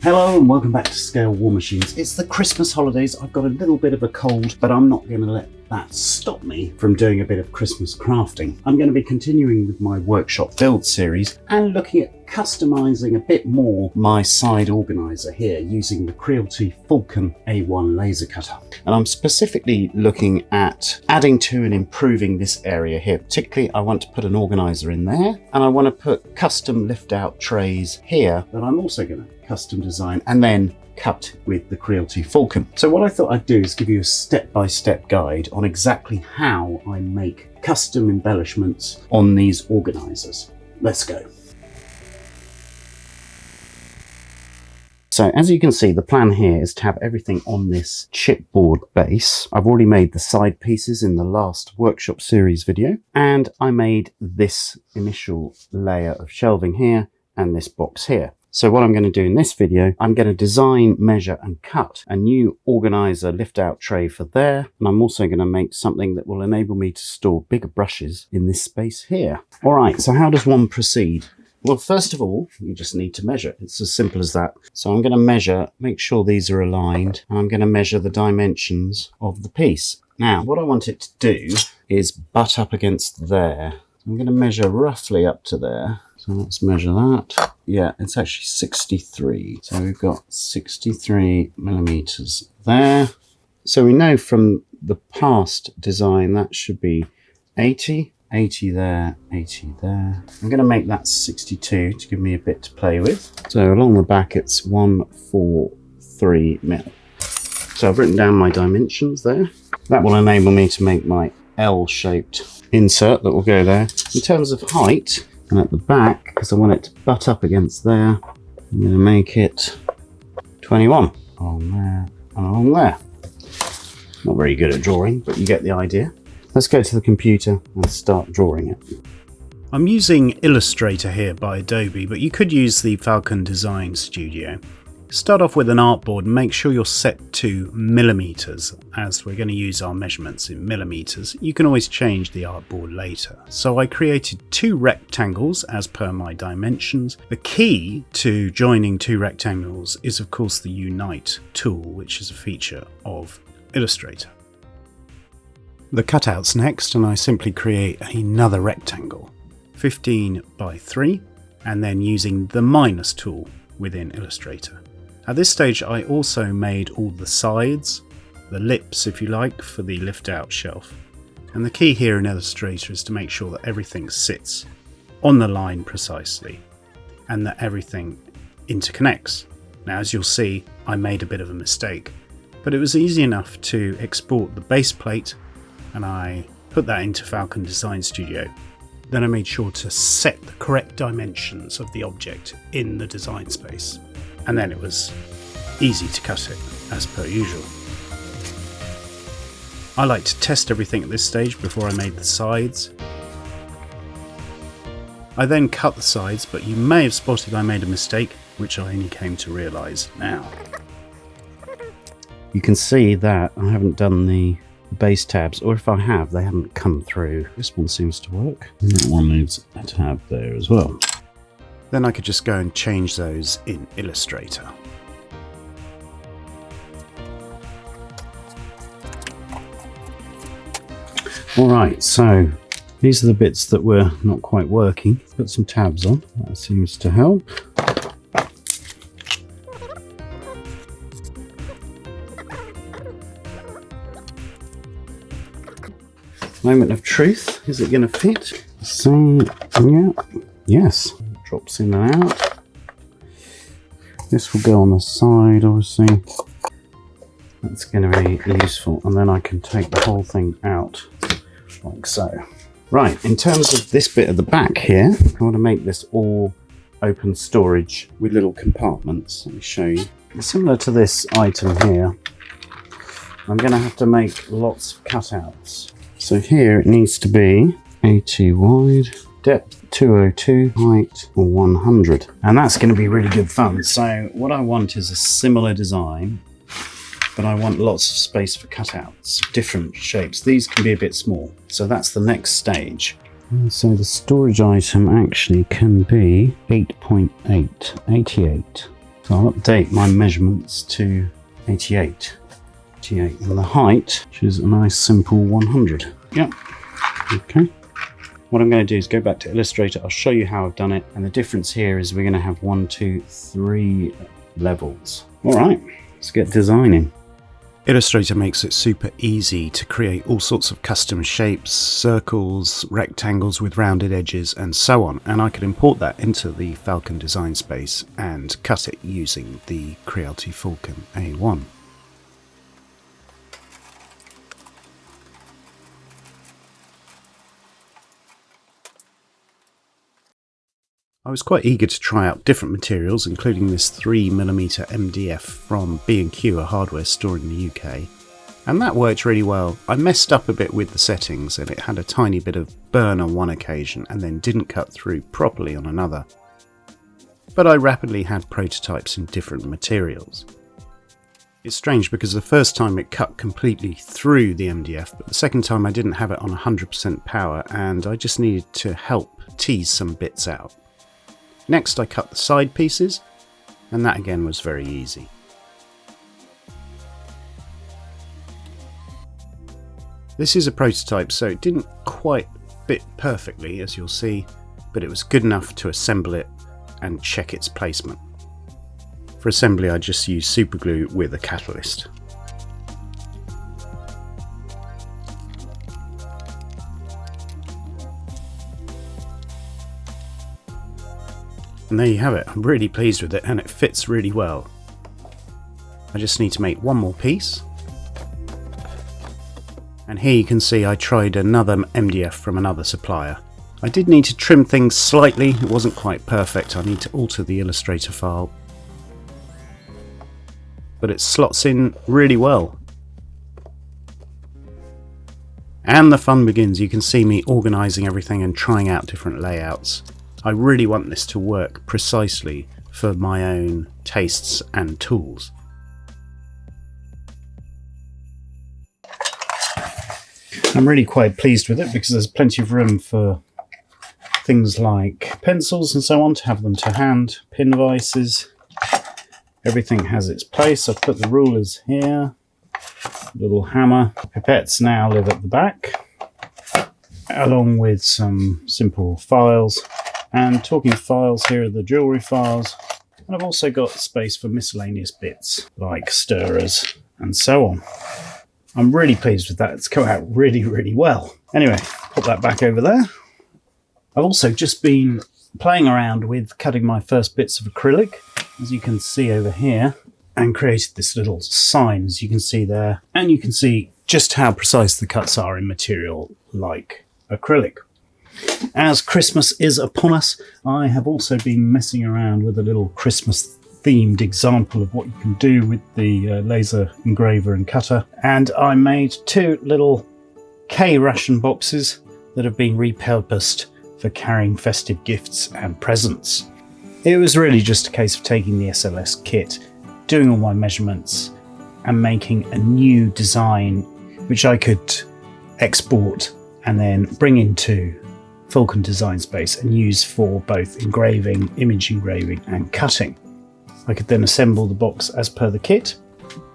Hello and welcome back to Scale War Machines. It's the Christmas holidays. I've got a little bit of a cold, but I'm not going to let that stop me from doing a bit of Christmas crafting. I'm going to be continuing with my workshop build series and looking at customizing a bit more my side organizer here using the Creality Falcon A1 laser cutter. And I'm specifically looking at adding to and improving this area here. Particularly, I want to put an organizer in there, and I want to put custom lift out trays here that I'm also going to custom design and then cut with the Creality Falcon. So what I thought I'd do is give you a step-by-step guide on exactly how I make custom embellishments on these organizers. Let's go. So as you can see, the plan here is to have everything on this chipboard base. I've already made the side pieces in the last workshop series video, and I made this initial layer of shelving here and this box here. So what I'm going to do in this video, I'm going to design, measure and cut a new organizer lift out tray for there. And I'm also going to make something that will enable me to store bigger brushes in this space here. All right, so how does one proceed? Well, first of all, you just need to measure. It's as simple as that. So I'm going to measure, make sure these are aligned, and I'm going to measure the dimensions of the piece. Now, what I want it to do is butt up against there. So I'm going to measure roughly up to there. So let's measure that. Yeah, it's actually 63. So we've got 63 millimeters there. So we know from the past design that should be 80, 80 there, 80 there. I'm going to make that 62 to give me a bit to play with. So along the back it's 143 mil. So I've written down my dimensions there. That will enable me to make my L-shaped insert that will go there. In terms of height, and at the back, because I want it to butt up against there, I'm going to make it 21 on there and along there. Not very good at drawing, but you get the idea. Let's go to the computer and start drawing it. I'm using Illustrator here by Adobe, but you could use the Falcon Design Studio. Start off with an artboard and make sure you're set to millimeters, as we're going to use our measurements in millimeters. You can always change the artboard later. So I created two rectangles as per my dimensions. The key to joining two rectangles is of course the Unite tool, which is a feature of Illustrator. The cutout's next, and I simply create another rectangle, 15 by 3, and then using the minus tool within Illustrator. At this stage I also made all the sides, the lips if you like, for the lift out shelf. And the key here in Illustrator is to make sure that everything sits on the line precisely and that everything interconnects. Now as you'll see, I made a bit of a mistake, but it was easy enough to export the base plate and I put that into Falcon Design Studio. Then I made sure to set the correct dimensions of the object in the design space. And then it was easy to cut it, as per usual. I like to test everything at this stage before I made the sides. I then cut the sides, but you may have spotted I made a mistake, which I only came to realise now. You can see that I haven't done the base tabs, or if I have, they haven't come through. This one seems to work. And that one needs a tab there as well. Then I could just go and change those in Illustrator. Alright, so these are the bits that were not quite working. Put some tabs on, that seems to help. Moment of truth, is it going to fit? So, yeah, yes. Drops in and out. This will go on the side, obviously. That's going to be useful, and then I can take the whole thing out like so. Right, in terms of this bit at the back here, I want to make this all open storage with little compartments. Let me show you. Similar to this item here, I'm going to have to make lots of cutouts. So here it needs to be 80 wide, depth 202, height 100, and that's going to be really good fun. So what I want is a similar design, but I want lots of space for cutouts, different shapes. These can be a bit small, so that's the next stage. And so the storage item actually can be 8.8, 88. So I'll update my measurements to 88. And the height, which is a nice simple 100. Yep. Okay. What I'm going to do is go back to Illustrator. I'll show you how I've done it. And the difference here is we're going to have 1, 2, 3 levels. All right, let's get designing. Illustrator makes it super easy to create all sorts of custom shapes, circles, rectangles with rounded edges and so on, and I could import that into the Falcon design space and cut it using the Creality Falcon A1. I was quite eager to try out different materials, including this 3mm MDF from B&Q, a hardware store in the UK, and that worked really well. I messed up a bit with the settings and it had a tiny bit of burn on one occasion and then didn't cut through properly on another. But I rapidly had prototypes in different materials. It's strange because the first time it cut completely through the MDF, but the second time I didn't have it on 100% power and I just needed to help tease some bits out. Next I cut the side pieces, and that again was very easy. This is a prototype, so it didn't quite fit perfectly, as you'll see, but it was good enough to assemble it and check its placement. For assembly I just used super glue with a catalyst. And there you have it. I'm really pleased with it and it fits really well. I just need to make one more piece. And here you can see I tried another MDF from another supplier. I did need to trim things slightly, it wasn't quite perfect. I need to alter the Illustrator file. But it slots in really well. And the fun begins. You can see me organising everything and trying out different layouts. I really want this to work precisely for my own tastes and tools. I'm really quite pleased with it because there's plenty of room for things like pencils and so on, to have them to hand, pin vices. Everything has its place. I've put the rulers here, little hammer. Pipettes now live at the back, along with some simple files. And talking files, here are the jewellery files. And I've also got space for miscellaneous bits, like stirrers and so on. I'm really pleased with that. It's come out really, really well. Anyway, put that back over there. I've also just been playing around with cutting my first bits of acrylic, as you can see over here, and created this little sign, as you can see there. And you can see just how precise the cuts are in material like acrylic. As Christmas is upon us, I have also been messing around with a little Christmas themed example of what you can do with the laser engraver and cutter. And I made 2 little K ration boxes that have been repurposed for carrying festive gifts and presents. It was really just a case of taking the SLS kit, doing all my measurements and making a new design which I could export and then bring into Falcon design space and use for both engraving, image engraving and cutting. I could then assemble the box as per the kit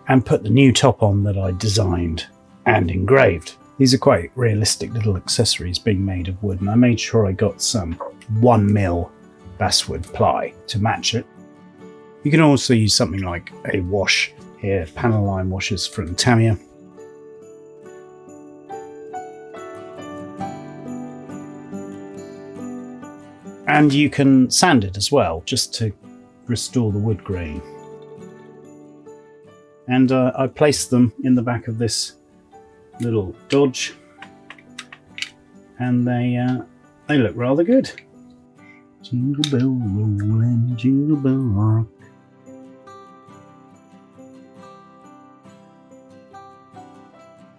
and put the new top on that I designed and engraved. These are quite realistic little accessories being made of wood, and I made sure I got some 1mm basswood ply to match it. You can also use something like a wash here, panel line washers from Tamiya. And you can sand it as well, just to restore the wood grain. And I placed them in the back of this little Dodge, and they look rather good. Jingle bell roll and jingle bell rock.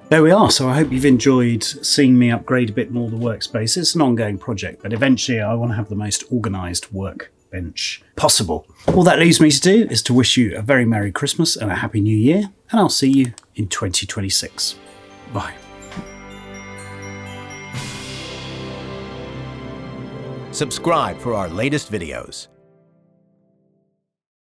There we are. So I hope you've enjoyed seeing me upgrade a bit more the workspace. It's an ongoing project, but eventually I want to have the most organised workbench possible. All that leaves me to do is to wish you a very Merry Christmas and a Happy New Year, and I'll see you in 2026. Bye. Subscribe for our latest videos.